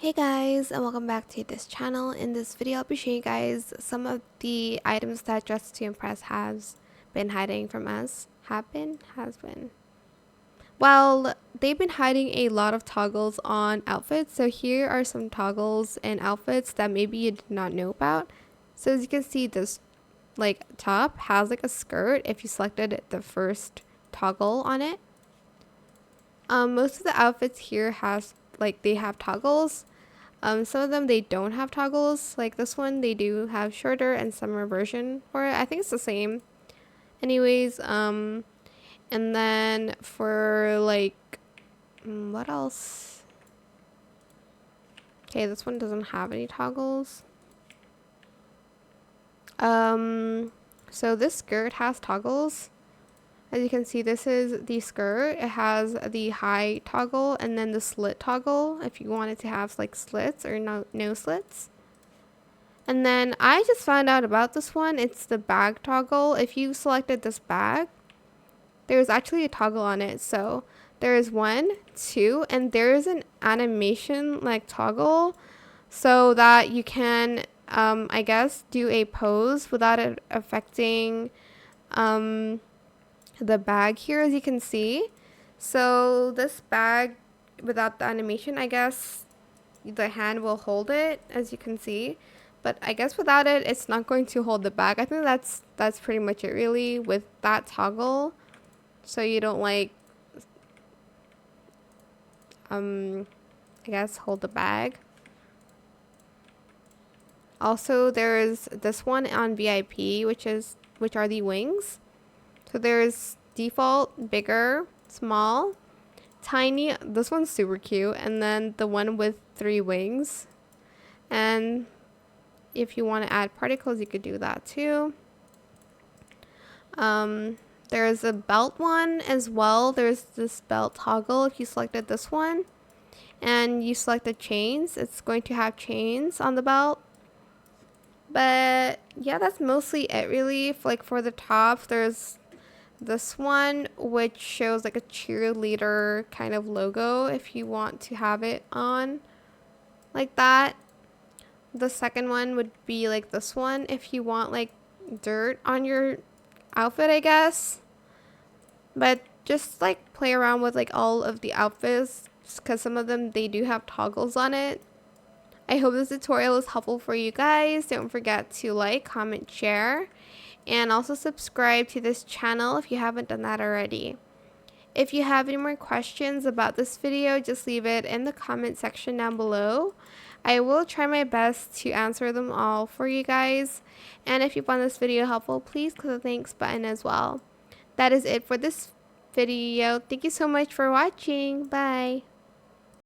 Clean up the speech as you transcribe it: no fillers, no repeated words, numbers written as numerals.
Hey guys, and welcome back to this channel. In this video I'll be showing you guys some of the items that Dress to Impress has been hiding from us. Has been. Well, they've been hiding a lot of toggles on outfits, so here are some toggles and outfits that maybe you did not know about. So as you can see, this top has a skirt if you selected the first toggle on it. Most of the outfits here they have toggles. Some of them they don't have toggles. Like this one, they do have shorter and summer version for it. I think it's the same. Anyways, and then for what else? Okay, this one doesn't have any toggles. So this skirt has toggles. As you can see, this is the skirt. It has the high toggle and then the slit toggle if you wanted to have slits or no slits. And then I just found out about this one. It's the bag toggle. If you selected this bag, there's actually a toggle on it. So there is 1, 2, and there is an animation toggle so that you can, I guess, do a pose without it affecting, the bag here, as you can see. So this bag without the animation, I guess the hand will hold it, as you can see, but I guess without it, it's not going to hold the bag. I think that's pretty much it really with that toggle, so you don't I guess hold the bag. Also, there's this one on VIP, which are the wings. So there's default, bigger, small, tiny. This one's super cute. And then the one with 3 wings. And if you want to add particles, you could do that too. There's a belt one as well. There's this belt toggle. If you selected this one and you select the chains, it's going to have chains on the belt. But yeah, that's mostly it really. For the top, there's this one which shows a cheerleader kind of logo if you want to have it on like that. The second one would be this one if you want dirt on your outfit, I guess. But just play around with all of the outfits, because some of them they do have toggles on it. I hope this tutorial is helpful for you guys. Don't forget to like, comment, share, and also subscribe to this channel if you haven't done that already. If you have any more questions about this video, just leave it in the comment section down below. I will try my best to answer them all for you guys. And if you found this video helpful, please click the thanks button as well. That is it for this video. Thank you so much for watching. Bye.